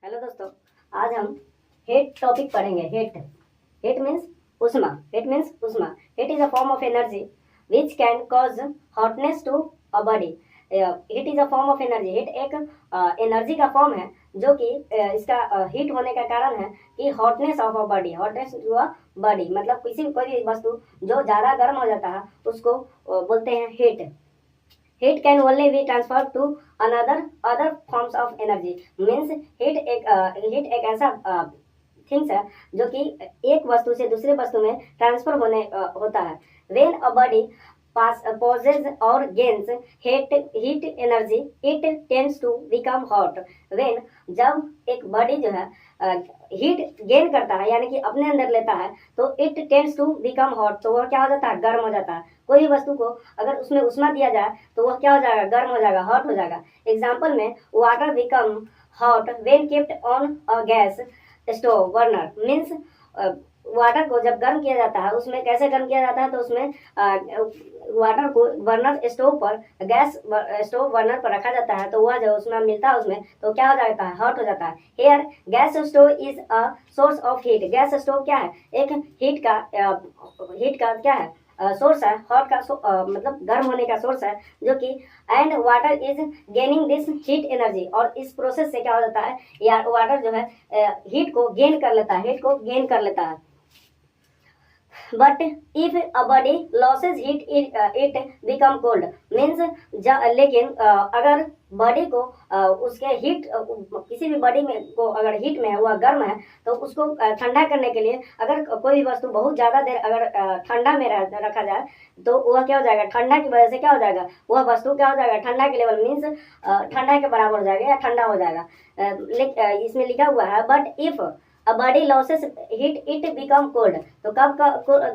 Hello दोस्तों, आज हम हीट टॉपिक पढ़ेंगे। हीट मीन्स उष्मा। Heat is a form of energy which can cause hotness to a body. Heat is a form of energy. Heat एक energy का form है जो कि इसका हीट होने का कारण है कि hotness of a body. Hotness to a body मतलब कोई भी वस्तु जो ज़्यादा गर्म हो जाता है उसको बोलते हैं heat. Heat can only be transferred to other forms of energy. Means heat एक ऐसा थिंग्स है जो कि एक वस्तु से दूसरे वस्तु में ट्रांसफर होता है। When a body possesses or gains heat energy, it tends to become hot. When जब एक बॉडी जो है हीट गेन करता है यानी कि अपने अंदर लेता है तो it tends to become hot, तो वह क्या हो जाता है, गर्म हो जाता है। कोई भी वस्तु को अगर उसमें उष्मा दिया जाए तो वह क्या हो जाएगा, गर्म हो जाएगा, हॉट हो जाएगा। एग्जाम्पल में water become hot when kept on a gas stove burner. Means water को जब गर्म किया जाता है, उसमें कैसे गर्म किया जाता है तो उसमें वाटर को बर्नर स्टोव पर, गैस स्टोव बर्नर पर रखा जाता है तो वह जो उसमें मिलता है उसमें तो क्या हो जाता है, हॉट हो जाता है। Here gas stove is a source of heat. Gas stove क्या है, एक हीट का क्या है, सोर्स है। हॉट का मतलब गर्म होने का सोर्स है जो कि and water is gaining this heat energy. और इस प्रोसेस से क्या हो जाता है, या वाटर जो है हीट को गेन कर लेता है। But if a body losses heat it become cold. Means लेकिन अगर बॉडी को उसके हीट किसी भी बॉडी में को अगर हीट में है, वह गर्म है तो उसको ठंडा करने के लिए अगर कोई भी वस्तु बहुत ज़्यादा देर अगर ठंडा में रखा जाए तो वह क्या हो जाएगा, ठंडा की वजह से क्या हो जाएगा, वह वस्तु क्या हो जाएगा, ठंडा के लेवल मीन्स ठंडा के बराबर हो जाएगा या ठंडा हो जाएगा। इसमें लिखा हुआ है but if a body losses heat it become cold. तो कब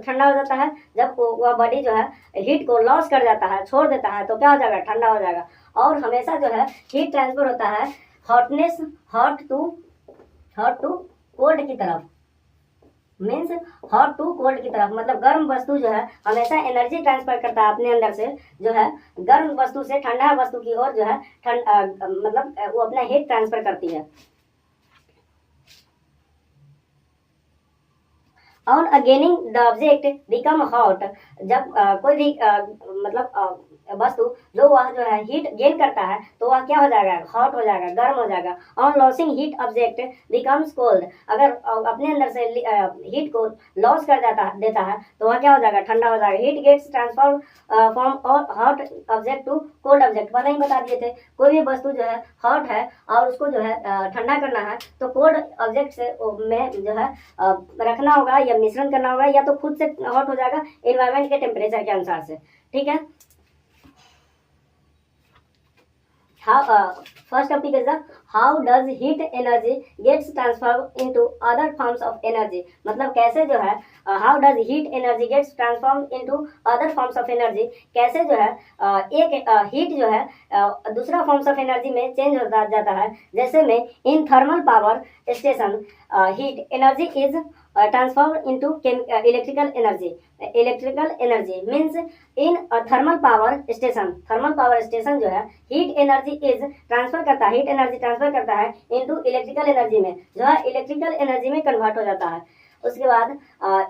ठंडा हो जाता है, जब वह बॉडी जो है हीट को लॉस कर जाता है, छोड़ देता है तो क्या हो जाएगा, ठंडा हो जाएगा। और हमेशा जो है हीट ट्रांसफर होता है हॉट टू कोल्ड की तरफ। मीन्स हॉट टू कोल्ड की तरफ मतलब गर्म वस्तु जो है हमेशा एनर्जी ट्रांसफर करता है अपने अंदर से, जो है गर्म वस्तु से ठंडा वस्तु की ओर जो है मतलब वो अपना हीट ट्रांसफर करती है। On heating the object become hot. जब कोई भी मतलब वस्तु जो वह जो है हीट गेन करता है तो वह क्या हो जाएगा, हॉट हो जाएगा, गर्म हो जाएगा। On losing heat object becomes cold. अगर अपने अंदर से हीट को लॉस कर देता है तो वह क्या हो जाएगा, ठंडा हो जाएगा। Heat gets transform from hot object to cold object. पहले ही बता दिए थे, कोई भी वस्तु जो है हॉट है और उसको जो है ठंडा करना है तो कोल्ड ऑब्जेक्ट से में जो है रखना होगा या मिश्रण करना होगा, या तो खुद से हॉट हो जाएगा एनवायरमेंट के टेम्परेचर के अनुसार से। ठीक है। First topic is how does heat energy gets transformed into other forms of energy। मतलब कैसे जो है how does heat energy gets transformed into other forms of energy। कैसे जो है एक हीट जो है दूसरा फॉर्म्स ऑफ एनर्जी में चेंज होता जाता है। जैसे में in thermal power station heat energy is transformed into electrical energy means in a thermal power station जो है हीट एनर्जी ट्रांसफर करता है into इलेक्ट्रिकल एनर्जी में, जो है इलेक्ट्रिकल एनर्जी में कन्वर्ट हो जाता है। उसके बाद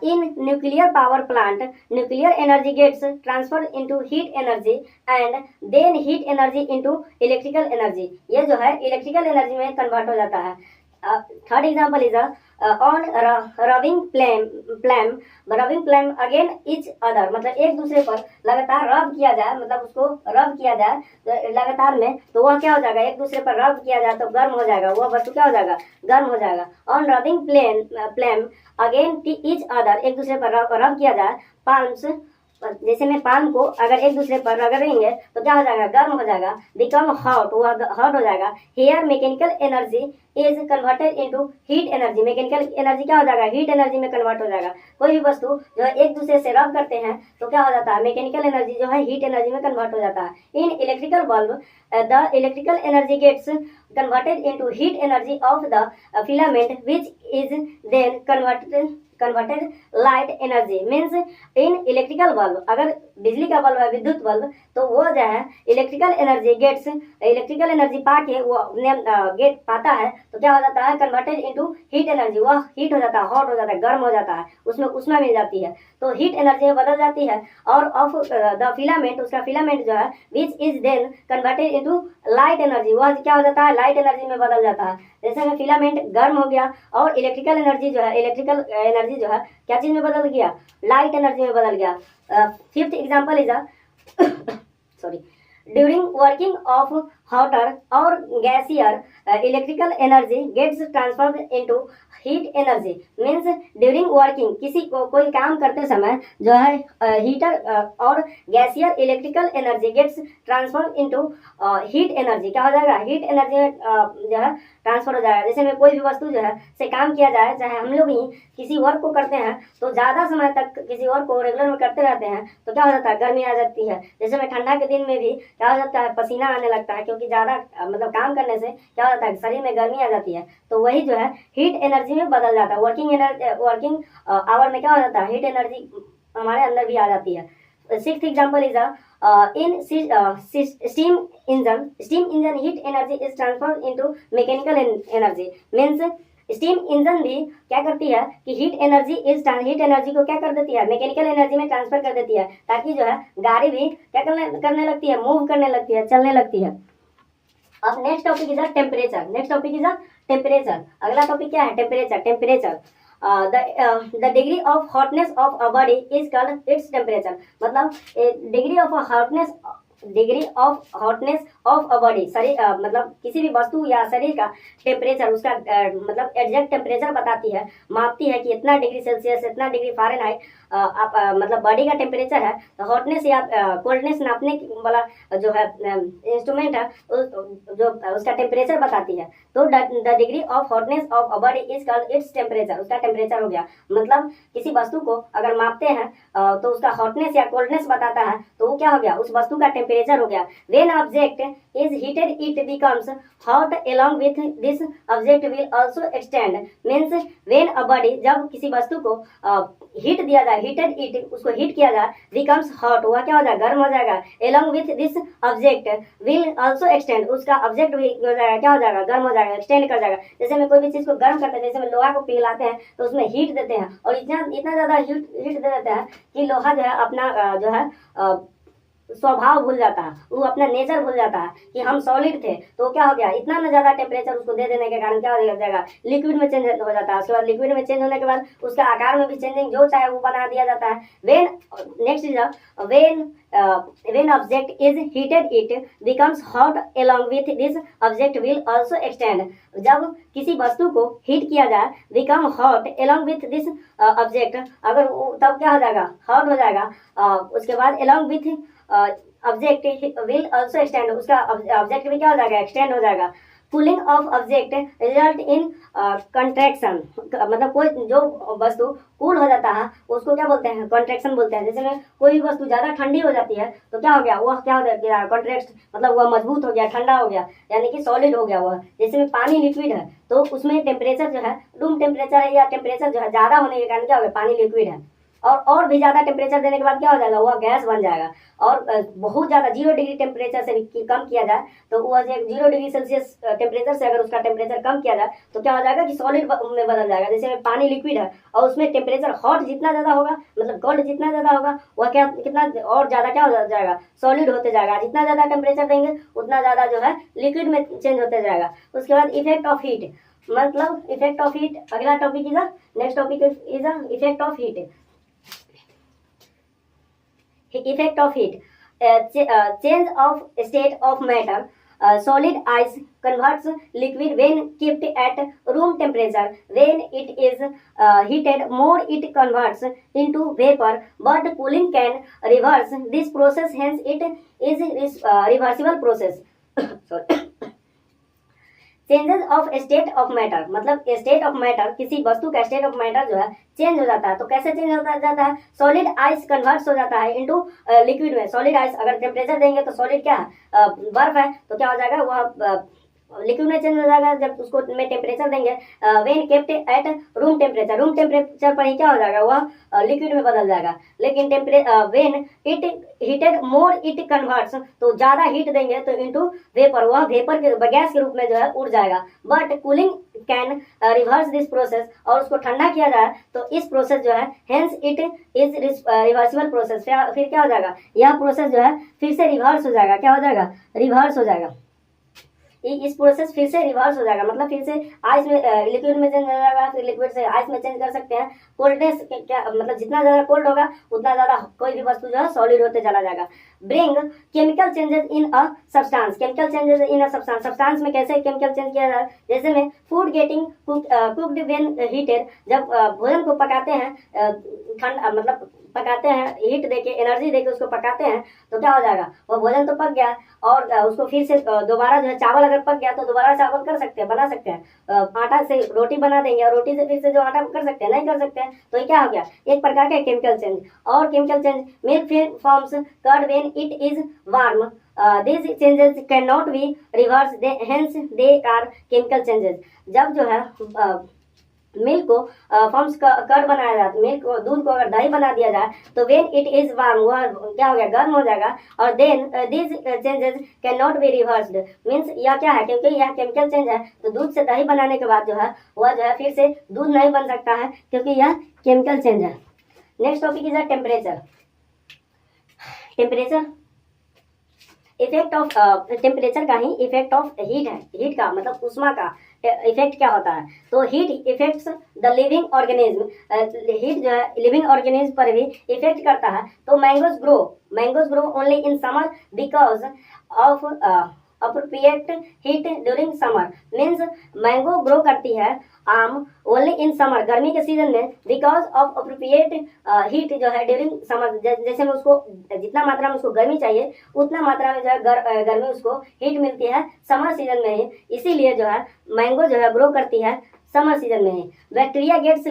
in nuclear power plant nuclear energy gets transfer into heat energy and then heat energy into electrical energy. ये जो है इलेक्ट्रिकल एनर्जी में कन्वर्ट हो जाता है। Third example is on rubbing flame again each other. मतलब एक दूसरे पर लगातार रब किया जाए, मतलब उसको रब किया जाए लगातार में तो वह क्या हो जाएगा, एक दूसरे पर रब किया जाए तो गर्म हो जाएगा, वह वस्तु क्या हो जाएगा, गर्म हो जाएगा। On rubbing flame again each other, एक दूसरे पर रब किया जाए। पाल्म्स जैसे में पाल्म को अगर एक दूसरे पर रगड़ेंगे तो क्या हो जाएगा, गर्म हो जाएगा। बिकम हॉट, वह हॉट हो जाएगा। Here mechanical energy is converted into heat energy. Mechanical energy क्या हो जाएगा, हीट एनर्जी में कन्वर्ट हो जाएगा। कोई भी वस्तु जो है एक दूसरे से रब करते हैं तो क्या हो जाता है, मैकेनिकल एनर्जी जो है हीट एनर्जी में कन्वर्ट हो जाता है। In electrical bulb the electrical energy gets converted into heat energy of the filament which is then converted light energy means in electrical bulb, अगर बिजली का बल्ब है, विद्युत बल्ब, तो वो जो है इलेक्ट्रिकल एनर्जी पाके वो गेट पाता है तो क्या हो जाता है, कन्वर्टेड इनटू हीट एनर्जी, वह हीट हो जाता है, हॉट हो जाता है, गर्म हो जाता है, उसमें उष्मा मिल जाती है, तो हीट एनर्जी में बदल जाती है। और ऑफ द फिलामेंट, उसका फिलामेंट जो है which is then converted into light energy, वह क्या हो जाता है, लाइट एनर्जी में बदल जाता है। जैसे में फिलामेंट गर्म हो गया और इलेक्ट्रिकल एनर्जी जो है क्या चीज में बदल गया, लाइट एनर्जी में बदल गया। Fifth example is sorry during working of heater और geyser electrical energy gets transferred into heat energy means during working, किसी को कोई काम करते समय जो है हीटर और geyser electrical energy gets transferred into heat energy, क्या हो जाएगा, हीट एनर्जी में जो है ट्रांसफर हो जाएगा। जैसे में कोई भी वस्तु जो है से काम किया जाए, चाहे हम लोग ही किसी वर्क को करते हैं तो ज़्यादा समय तक किसी वर्क को रेगुलर में करते रहते हैं तो क्या हो जाता है, गर्मी आ जाती है। जैसे में ठंडा के दिन में भी क्या हो जाता है, पसीना आने लगता है, क्योंकि ज़्यादा मतलब काम करने से क्या होता है, शरीर में गर्मी आ जाती है, तो वही जो है हीट एनर्जी में बदल जाता है। वर्किंग आवर में क्या हो जाता है, हीट एनर्जी हमारे अंदर भी आ जाती है। Sixth example is in steam engine heat energy is transformed into mechanical energy means steam engine भी क्या करती है कि हीट एनर्जी को क्या कर देती है, मैकेनिकल एनर्जी में ट्रांसफर कर देती है, ताकि जो है गाड़ी भी क्या करने लगती है, मूव करने लगती है, चलने लगती है। अब नेक्स्ट टॉपिक इज टेम्परेचर। अगला टॉपिक क्या है, temperature. The degree of hotness of a body is called its temperature, मतलब degree of hotness of a body, शरीर मतलब किसी भी वस्तु या शरीर का टेम्परेचर, उसका मतलब एग्जैक्ट टेम्परेचर बताती है, मापती है कि इतना डिग्री सेल्सियस, इतना डिग्री फ़ारेनहाइट आप मतलब बॉडी का टेम्परेचर है। तो हॉटनेस या कोल्डनेस नापने वाला जो है इंस्ट्रूमेंट है जो उसका टेम्परेचर बताती है। तो the degree of hotness of a body is called its temperature, उसका टेम्परेचर हो गया। मतलब किसी वस्तु को अगर मापते हैं तो उसका हॉटनेस या कोल्डनेस बताता है, तो वो क्या हो गया, उस वस्तु का टेम्परेचर हो गया। When object is heated it becomes hot along with this object will also extend means when a body, जब किसी वस्तु को हीट दिया जाए, हीटेड इट, उसको हीट किया जाए, बिकम्स हॉट, हुआ क्या हो जाएगा, गर्म हो जाएगा। Along with this object will also extend, उसका ऑब्जेक्ट भी हो जाएगा, क्या हो जाएगा, गर्म हो जाएगा, एक्सटेंड कर जाएगा। जैसे में कोई भी चीज को गर्म करते हैं, जैसे में लोहा को पिघलाते हैं तो उसमें हीट देते हैं और इतना ज्यादा हीट दे देते हैं कि लोहा जो है अपना जो है स्वभाव भूल जाता है, वो अपना नेचर भूल जाता है कि हम सॉलिड थे। तो क्या हो गया, इतना ना ज्यादा टेम्परेचर उसको दे देने के कारण क्या हो जाएगा, लिक्विड में चेंज हो जाता है। उसके बाद लिक्विड में चेंज होने के बाद उसका आकार में भी चेंजिंग जो चाहे वो बना दिया जाता है। Next is when object is heated it becomes hot along with this object will also extend, जब किसी वस्तु को हीट किया जाए become hot along with this object, अगर तब क्या हो जाएगा, हॉट हो जाएगा। उसके बाद along with object will also extend, उसका ऑब्जेक्ट भी क्या हो जाएगा, एक्सटेंड हो जाएगा। Cooling of object result in contraction, मतलब कोई जो वस्तु कूल हो जाता है उसको क्या बोलते हैं, कॉन्ट्रैक्शन बोलते हैं। जैसे में कोई भी वस्तु ज़्यादा ठंडी हो जाती है तो क्या हो गया, वह क्या हो गया, कॉन्ट्रैक्ट, मतलब वह मजबूत हो गया, ठंडा हो गया, यानी कि सॉलिड हो गया वह। जैसे में पानी लिक्विड है तो उसमें टेम्परेचर जो है रूम टेम्परेचर है या टेम्परेचर जो है ज़्यादा होने के कारण क्या हो गया, पानी लिक्विड है। और भी ज़्यादा टेम्परेचर देने के बाद क्या हो जाएगा, वह गैस बन जाएगा। और बहुत ज़्यादा 0 डिग्री टेम्परेचर से भी कम किया जाए तो वह 0 डिग्री सेल्सियस टेम्परेचर से अगर उसका टेम्परेचर कम किया जाए तो क्या हो जाएगा कि सॉलिड में बदल जाएगा। जैसे में पानी लिक्विड है और उसमें टेम्परेचर हॉट जितना ज़्यादा होगा, मतलब कोल्ड जितना ज़्यादा होगा, वह क्या कितना और ज़्यादा क्या हो जाएगा, सॉलिड होते जाएगा। जितना ज़्यादा टेम्परेचर देंगे उतना ज़्यादा जो है लिक्विड में चेंज होते जाएगा। उसके बाद इफेक्ट ऑफ हीट, मतलब इफेक्ट ऑफ हीट। अगला topic is next topic is effect of heat. Effect of heat, change of state of matter, solid ice converts liquid when kept at room temperature. When it is heated more, it converts into vapor, but cooling can reverse this process, hence it is reversible process. Sorry. Changes of state of matter, मतलब state of matter, किसी वस्तु का state of matter जो है change हो जाता है। तो कैसे चेंज होता जाता है, सॉलिड आइस कन्वर्ट्स हो जाता है इनटू लिक्विड में। सॉलिड आइस अगर टेम्परेचर देंगे तो सॉलिड क्या है, बर्फ है, तो क्या हो जाएगा, वह लिक्विड में चेंज हो जाएगा जब उसको में टेम्परेचर देंगे। When kept at room temperature पर ही क्या हो जाएगा, वह लिक्विड में बदल जाएगा। लेकिन when it heated more it converts, तो ज़्यादा हीट देंगे तो इनटू वेपर, वह वेपर के गैस के रूप में जो है उड़ जाएगा। But cooling can reverse this process, और उसको ठंडा किया जाए तो इस प्रोसेस जो है hence it is reversible process, फिर क्या हो जाएगा, यह प्रोसेस जो है फिर से रिवर्स हो जाएगा। क्या हो जाएगा, रिवर्स हो जाएगा। इस प्रोसेस फिर से रिवर्स हो जाएगा, मतलब फिर से आइस में लिक्विड में चेंज हो जाएगा, फिर लिक्विड से आइस में चेंज कर सकते हैं। कोल्डनेस क्या मतलब, जितना ज़्यादा कोल्ड होगा उतना ज़्यादा कोई भी वस्तु जो है सॉलिड होते चला जाएगा। Bring chemical changes in a substance, chemical changes in a substance, substance में कैसे केमिकल चेंज किया जाए, जैसे में food getting cooked when heated, जब भोजन को पकाते हैं ठंड मतलब पकाते हैं, हीट देके एनर्जी देके उसको पकाते हैं, तो क्या हो जाएगा, वो भोजन तो पक गया और उसको फिर से दोबारा जो है, चावल अगर पक गया तो दोबारा चावल कर सकते हैं, बना सकते हैं। आटा से रोटी बना देंगे और रोटी से फिर से जो आटा कर सकते हैं, नहीं कर सकते हैं, तो ये क्या हो गया, एक प्रकार का केमिकल चेंज। और chemical change milk forms curd when it is warm, these changes cannot be reversed, hence they are chemical changes। जब जो है मिल्क को फॉर्म्स कर्ड बनाया जाता है, मिल्क को, दूध को अगर दही बना दिया जाए तो व्हेन इट इज वार्म, वह क्या हो गया, गर्म हो जाएगा। और then this changes can not be reversed, means यह क्या है, क्योंकि यह केमिकल चेंज है तो दूध से दही बनाने के बाद जो है वह जो है फिर से दूध नहीं बन सकता है, क्योंकि यह केमिकल चेंज है। Next topic is temperature. Temperature effect of temperature का ही इफेक्ट ऑफ हीट है, हीट का मतलब उष्मा का इफेक्ट क्या होता है, तो heat effects the living organism, heat जो है लिविंग ऑर्गेनिज्म पर भी इफेक्ट करता है। तो mangoes grow only in summer because of appropriate heat during summer, means mango grow करती है आम ओनली इन समर, गर्मी के सीजन में, बिकॉज ऑफ अप्रोप्रिएट हीट जो है ड्यूरिंग समर, जैसे में उसको जितना मात्रा में उसको गर्मी चाहिए उतना मात्रा में जो है गर्मी उसको हीट मिलती है समर सीजन में ही, इसीलिए जो है मैंगो जो है ग्रो करती है समर सीजन में ही। Bacteria gets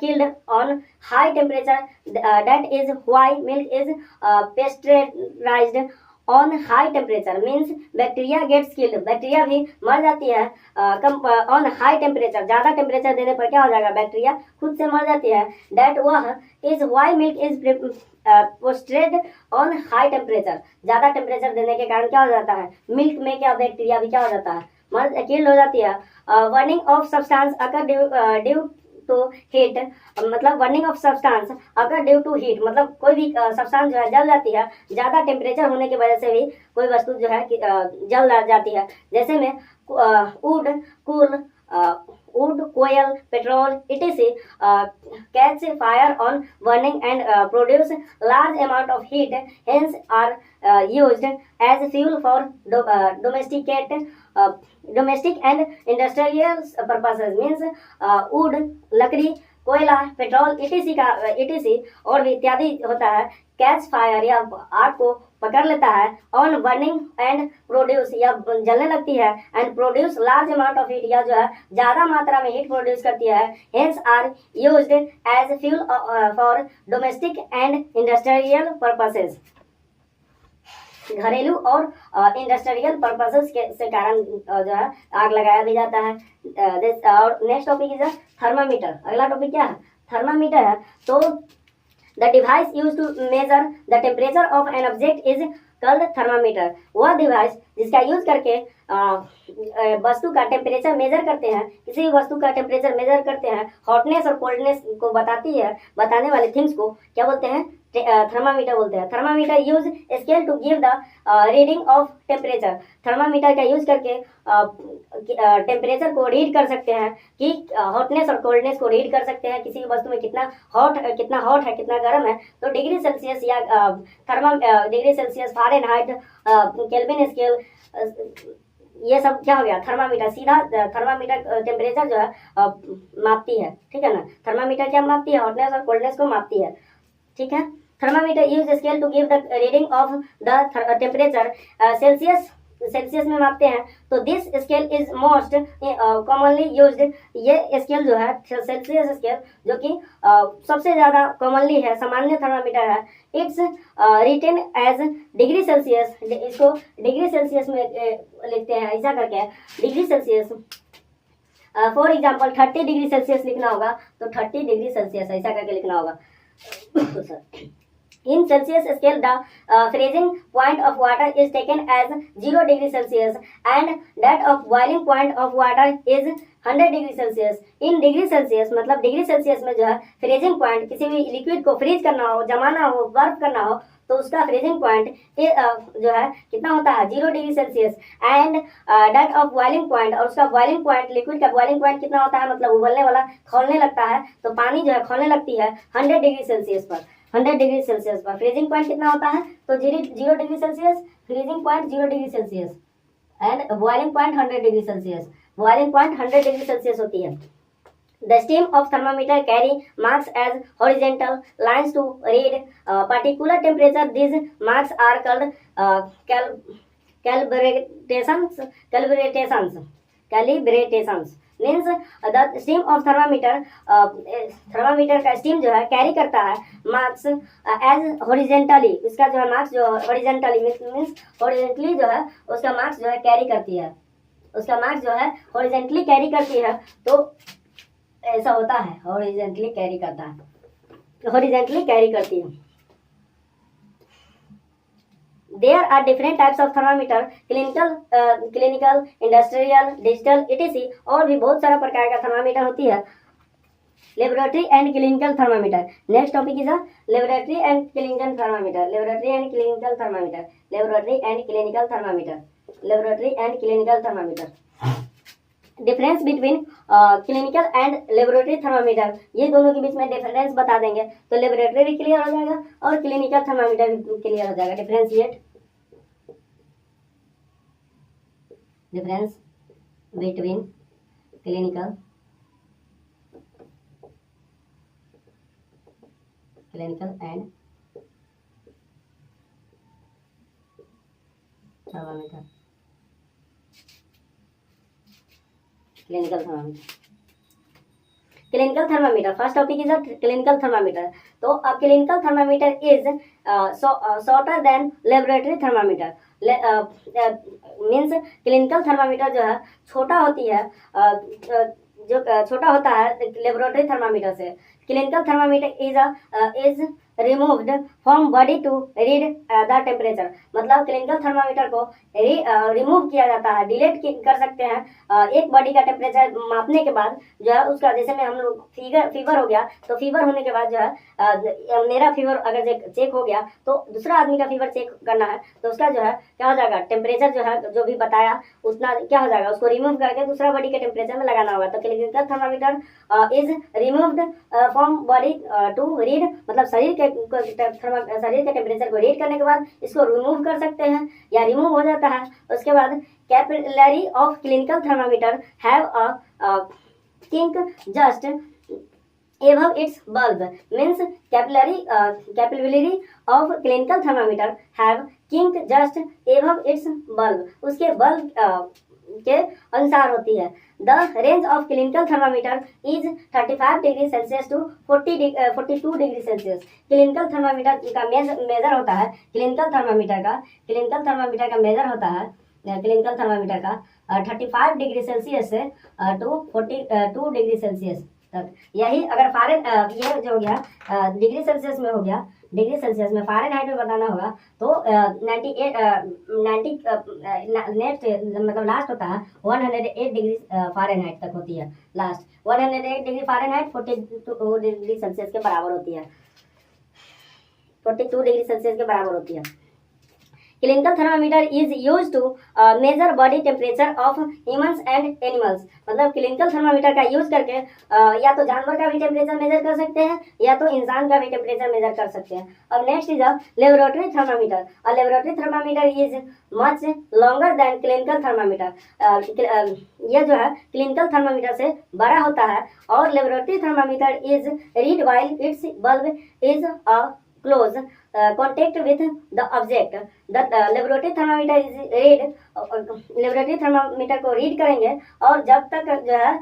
killed on high temperature, that is why milk is pasteurized on high temperature, means bacteria gets killed, bacteria भी मर जाती है ऑन हाई टेम्परेचर, ज़्यादा टेम्परेचर देने पर क्या हो जाएगा, बैक्टीरिया खुद से मर जाती है। दैट वह is why milk is posted on high temperature, ज़्यादा टेम्परेचर देने के कारण क्या हो जाता है, मिल्क में क्या बैक्टीरिया भी क्या हो जाता है, किल्ड हो जाती है। बर्निंग ऑफ सब्सटेंस अगर ड्यू टू हीट, मतलब बर्निंग ऑफ सब्सटेंस अगर ड्यू टू हीट, मतलब कोई भी सब्सटेंस जो है जल जाती है ज़्यादा टेम्परेचर होने की वजह से भी कोई वस्तु जो है जल जाती है, जैसे में wood, coal, petrol, etc. Catch fire on burning and produce large amount of heat, hence are used as fuel for domestic and industrial purposes, means wood, लकड़ी, कोयला, पेट्रोल etc. और भी इत्यादि होता है, कैच फायर या आग को पकड़ लेता है, ऑन बर्निंग एंड प्रोड्यूस या जलने लगती है, and produce large amount of heat या जो है ज़्यादा मात्रा में हीट प्रोड्यूस करती है, hence are used as fuel for domestic and industrial purposes, घरेलू और इंडस्ट्रियल पर्पसेस से कारण जो है आग लगाया भी जाता है। और नेक्स्ट टॉपिक इज थर्मामीटर। अगला टॉपिक क्या है, थर्मामीटर है। तो the device use to measure the temperature of an object is called thermometer. वह डिवाइस जिसका यूज करके वस्तु का टेम्परेचर मेजर करते हैं, किसी भी वस्तु का टेम्परेचर मेजर करते हैं, हॉटनेस और कोल्डनेस को बताती है, बताने वाले थिंग्स को क्या बोलते हैं, थर्मामीटर बोलते हैं। Thermometer use scale to give the reading of temperature. Thermometer का यूज करके टेम्परेचर को रीड कर सकते हैं, कि हॉटनेस और कोल्डनेस को रीड कर सकते हैं, किसी भी वस्तु में कितना हॉट है कितना गर्म है। तो डिग्री सेल्सियस या degree Celsius, Fahrenheit, kelvin scale, ये सब क्या हो गया, थर्मामीटर। सीधा थर्मामीटर टेम्परेचर जो है मापती है, ठीक है ना। थर्मामीटर क्या मापती है, हॉटनेस और कोल्डनेस को मापती है, ठीक है। Thermometer use scale to give the reading of the temperature. Celsius Celsius में मापते हैं, तो this scale is most commonly used. ये स्केल जो है सेल्सियस स्केल, जो कि सबसे ज़्यादा कॉमनली है, सामान्य थर्मामीटर है। It's written as degree Celsius, इसको डिग्री सेल्सियस में लिखते हैं ऐसा करके, degree Celsius. For example 30 degree Celsius लिखना होगा तो 30 डिग्री सेल्सियस ऐसा करके लिखना होगा। In Celsius scale, the freezing point of water is taken as 0 degree Celsius and that of boiling point of water is 100 degree Celsius. In degree Celsius मतलब degree Celsius में जो है फ्रीजिंग पॉइंट, किसी भी लिक्विड को freeze करना हो, जमाना हो, बर्फ करना हो, तो उसका फ्रीजिंग पॉइंट जो है कितना होता है 0 degree Celsius. And that of boiling point, और उसका बॉइलिंग पॉइंट, लिक्विड का बॉइलिंग पॉइंट कितना होता है मतलब उबलने वाला, खौलने लगता है, तो पानी जो है खौलने लगती है 100 डिग्री सेल्सियस पर। 100 डिग्री सेल्सियस पर फ्रीजिंग पॉइंट कितना होता है तो 0 degree Celsius, freezing point 0 degree Celsius and boiling point 100 degree Celsius. Boiling point 100 degree Celsius होती है। The stem of thermometer carry marks as horizontal lines to read particular temperature. These marks are called calibrations means the stem of thermometer, thermometer का steam जो है carry करता है marks as horizontally, उसका जो है मार्क्स जो हॉरिजेंटली मीन्स हॉरिजेंटली जो है उसका मार्क्स जो है कैरी करती है, उसका मार्क्स जो है हॉरिजेंटली कैरी करती है, तो ऐसा होता है हॉरिजेंटली कैरी करता है, हॉरिजेंटली कैरी करती है। There are different types of thermometer, clinical, industrial, digital, etc. और भी बहुत सारा प्रकार का थर्मामीटर होती है। Laboratory and clinical thermometer, next topic is laboratory and clinical thermometer. Laboratory and clinical thermometer, laboratory and clinical thermometer, laboratory and clinical thermometer. Difference between clinical and laboratory thermometer, ये दोनों के बीच में डिफरेंस बता देंगे तो laboratory भी clear हो जाएगा और क्लिनिकल थर्मामीटर भी क्लियर हो जाएगा। Differentiate, difference between clinical and thermometer, clinical thermometer. Clinical thermometer, first topic is clinical thermometer. तो अब clinical thermometer is shorter than laboratory thermometer. Means clinical thermometer जो है छोटा होती है, जो छोटा होता है लेबोरेटरी थर्मामीटर से। Clinical thermometer is removed from body to read the temperature, मतलब क्लिनिकल थर्मामीटर को रिमूव किया जाता है, डिलीट कर सकते हैं एक बॉडी का टेम्परेचर मापने के बाद जो है उसका, जैसे में हम लोग फीवर हो गया तो फीवर होने के बाद जो है मेरा फीवर अगर चेक हो गया तो दूसरा आदमी का फीवर चेक करना है तो उसका जो है क्या हो जाएगा, टेम्परेचर जो है जो भी बताया उतना क्या हो जाएगा, उसको रिमूव करके दूसरा बॉडी के टेम्परेचर में लगाना होगा। तो clinical thermometer is removed from body to read, मतलब शरीर के टेम्परेचर को रीड करने के बाद इसको रिमूव कर सकते हैं या रिमूव हो जाता है। उसके बाद capillary of clinical thermometer have a kink just above its bulb, means capillary of clinical thermometer have kink just above its bulb, उसके बल्ब के अनुसार होती है। The range of clinical thermometer is 35 degree Celsius to 42 degree Celsius. Clinical thermometer का measure होता है, clinical thermometer का measure होता है, क्लिनिकल थर्मामीटर का 35 डिग्री सेल्सियस से टू 42 डिग्री सेल्सियस तक। यही अगर ये जो हो गया डिग्री सेल्सियस में हो गया, डिग्री सेल्सियस में फ़ारेनहाइट में बताना होगा तो 90 नेक्स्ट मतलब लास्ट होता है 108 डिग्री फ़ारेनहाइट तक होती है। Last 108 degree Fahrenheit 42 degree Celsius के बराबर होती है, 42 डिग्री सेल्सियस के बराबर होती है। Clinical thermometer is use to measure body temperature of humans and animals, मतलब क्लिनिकल थर्मामीटर का यूज करके या तो जानवर का भी टेम्परेचर मेजर कर सकते हैं या तो इंसान का भी टेम्परेचर मेजर कर सकते हैं। अब next is laboratory thermometer. Laboratory thermometer is much longer than clinical thermometer, यह जो है क्लिनिकल थर्मामीटर से बड़ा होता है और laboratory thermometer is read while it's bulb is close contact with the object. The laboratory thermometer is read, laboratory thermometer को read करेंगे और जब तक जो है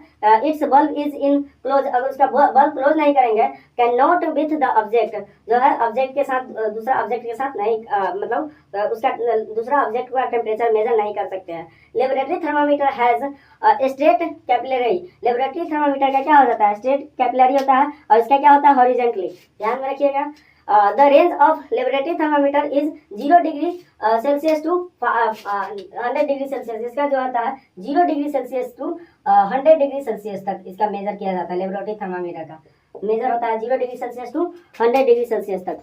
it's bulb is in close, अगर उसका बल्ब क्लोज नहीं करेंगे, can not with the object, जो है ऑब्जेक्ट के साथ, दूसरा ऑब्जेक्ट के साथ नहीं, मतलब उसका दूसरा ऑब्जेक्ट का टेम्परेचर मेजर नहीं कर सकते हैं. Laboratory thermometer has straight capillary. Laboratory thermometer का क्या हो जाता है? स्ट्रेट कैपिलरी होता है और इसका क्या होता है? हॉरिजेंटली. ध्यान में रखिएगा. The range of laboratory thermometer is 0 degree Celsius to 100 degree Celsius. इसका जो आता है 0 degree Celsius to 100 degree Celsius तक इसका मेजर किया जाता है. लेबोरेटरी थर्मामीटर का मेजर होता है 0 degree Celsius to 100 degree Celsius तक.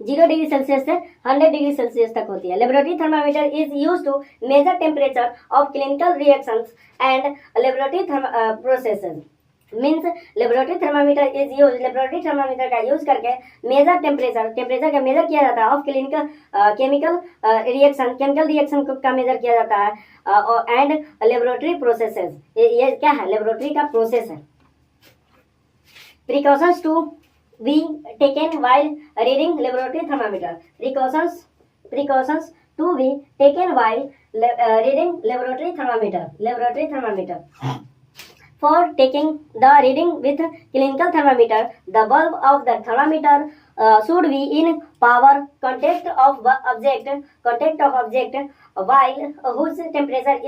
0 डिग्री सेल्सियस से 100 डिग्री सेल्सियस तक होती है. Laboratory thermometer is use to measure temperature of clinical reactions and laboratory processes. Means laboratory thermometer is use, laboratory thermometer का use करके measure temperature का measure किया जाता है ऑफ क्लिनिकल केमिकल रिएक्शन का मेजर किया जाता है एंड लेबोरेटरी प्रोसेसेस. ये क्या है? लेबोरेटरी का प्रोसेस है. Precautions to be taken while reading laboratory thermometer. Precautions to be taken while reading laboratory thermometer. For taking the reading with clinical thermometer, the bulb of the thermometer should be in power contact of object while whose temperature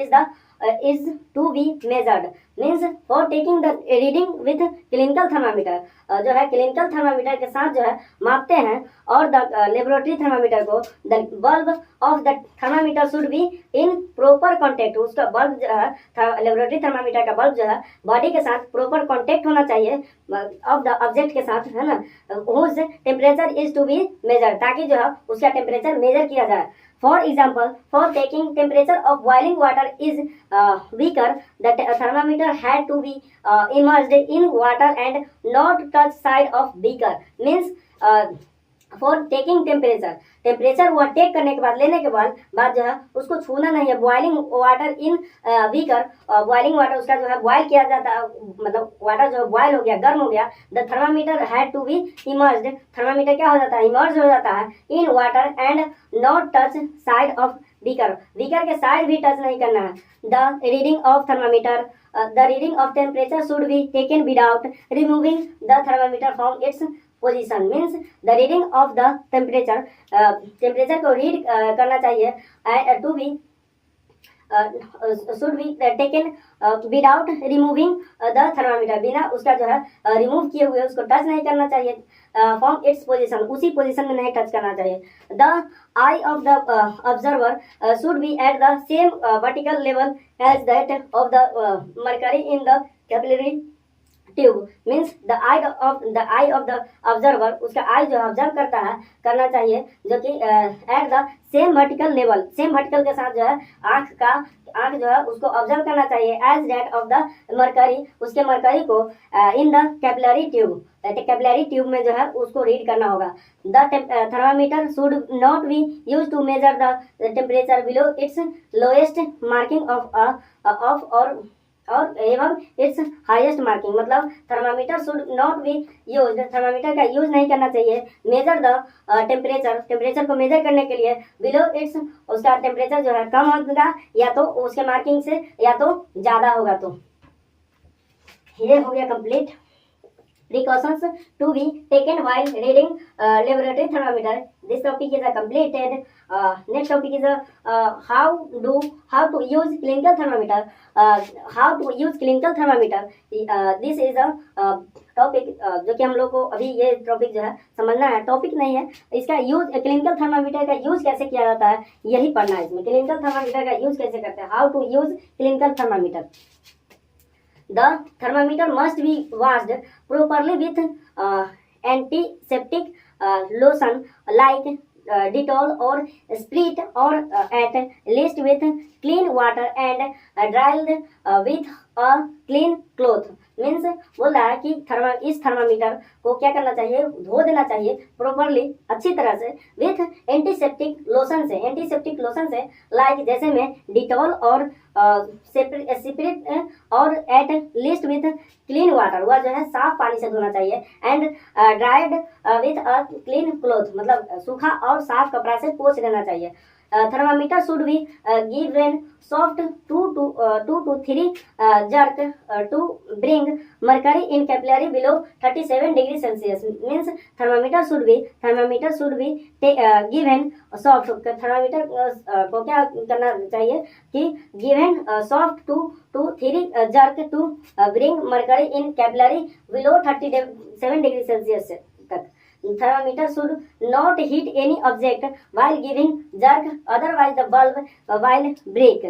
is to be measured. Means for taking the reading with clinical thermometer, जो है clinical thermometer के साथ जो है मापते हैं, और the laboratory thermometer को the bulb of the thermometer should be in proper contact. उसका बल्ब जो है लेबोरेटरी थर्मामीटर का बल्ब जो है बॉडी के साथ प्रॉपर कॉन्टेक्ट होना चाहिए ऑफ द ऑब्जेक्ट के साथ, है ना. Whose temperature is to be measure, ताकि जो है उसका टेम्परेचर मेजर किया जाए. For example, for taking temperature of boiling water is weaker, the thermometer had to be immersed in water and not touch side of beaker. Means for taking temperature वो take करने के बाद, लेने के बाद जो है उसको छूना नहीं है. Boiling water in beaker, boiling water उसका जो है बॉयल किया जाता है, मतलब वाटर जो है बॉयल हो गया, गर्म हो गया. The thermometer had to be immersed. Thermometer क्या हो जाता है? इमर्ज हो जाता है in water and not touch side of beaker के साइड भी टच नहीं करना है. The reading of thermometer, the reading of temperature should be taken without removing the thermometer from its position. Means the reading of the temperature को read करना चाहिए to be should be taken without removing the thermometer. बिना उसका जो है remove किए हुए उसको टच नहीं करना चाहिए फ्रॉम इट्स पोजीशन, उसी पोजीशन में नहीं टच करना चाहिए. The eye of the observer should be at the same vertical level as that of the mercury in the capillary tube. Means the eye of the observer, उसका eye जो observe करना चाहिए जो कि at the same vertical level, same vertical के साथ जो है आंख जो है उसको ऑब्जर्व करना चाहिए as that of the mercury, उसके मर्करी को इन द कैपिलरी ट्यूब में जो है उसको रीड करना होगा. The thermometer should not be use to measure the temperature below its lowest marking of और एवं इट्स हाईएस्ट मार्किंग. मतलब thermometer should not be use, thermometer का यूज नहीं करना चाहिए मेजर द टेम्परेचर को मेजर करने के लिए बिलो इट्स, उसका टेम्परेचर जो है कम होगा या तो उसके मार्किंग से या तो ज़्यादा होगा. तो ये हो गया complete. Precautions to be taken while reading laboratory thermometer. This topic is completed. Next topic is how to use clinical thermometer. How to use clinical thermometer. This is a topic जो कि हम लोग को अभी ये टॉपिक जो है समझना है. टॉपिक नहीं है, इसका यूज क्लिनिकल थर्मामीटर का यूज कैसे किया जाता है यही पढ़ना है इसमें. क्लिनिकल थर्मामीटर का यूज कैसे करते हैं, how to use clinical thermometer. The thermometer must be washed properly with antiseptic lotion like Dettol or Sprit, or at least with clean water and dried with a clean cloth. Means बोल रहा है कि इस thermometer को क्या करना चाहिए, धो देना चाहिए प्रॉपरली, अच्छी तरह से, विथ एंटीसेप्टिक लोशन से लाइक जैसे में डिटॉल और सेपरेट और at least with clean water, वह जो है साफ पानी से धोना चाहिए, and dried with a clean cloth, मतलब सूखा और साफ कपड़ा से पोंछ देना चाहिए। Thermometer should be given soft 2 to 3 jerk to bring mercury in capillary below 37 degree Celsius. Means thermometer should be given soft, thermometer को क्या करना चाहिए कि given soft 2 to 3 jerk to bring mercury in capillary below 37 degree Celsius तक। Thermometer should not hit any object while giving jerk, otherwise the bulb will break.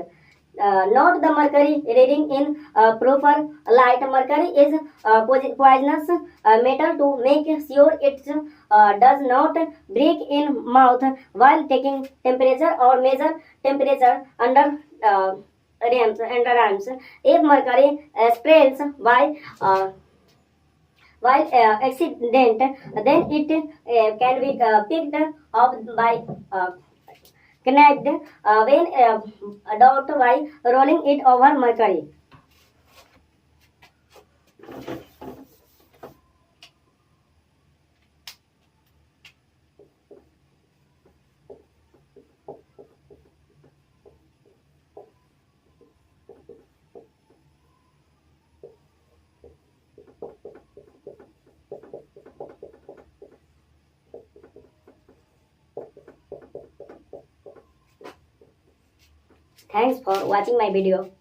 Note the mercury reading in proper light. Mercury is poisonous metal. To make sure it does not break in mouth while taking temperature or measure temperature under arms. If mercury spreads while accident, then it can be picked up by connect when doubt by rolling it over mercury. Thanks for watching my video.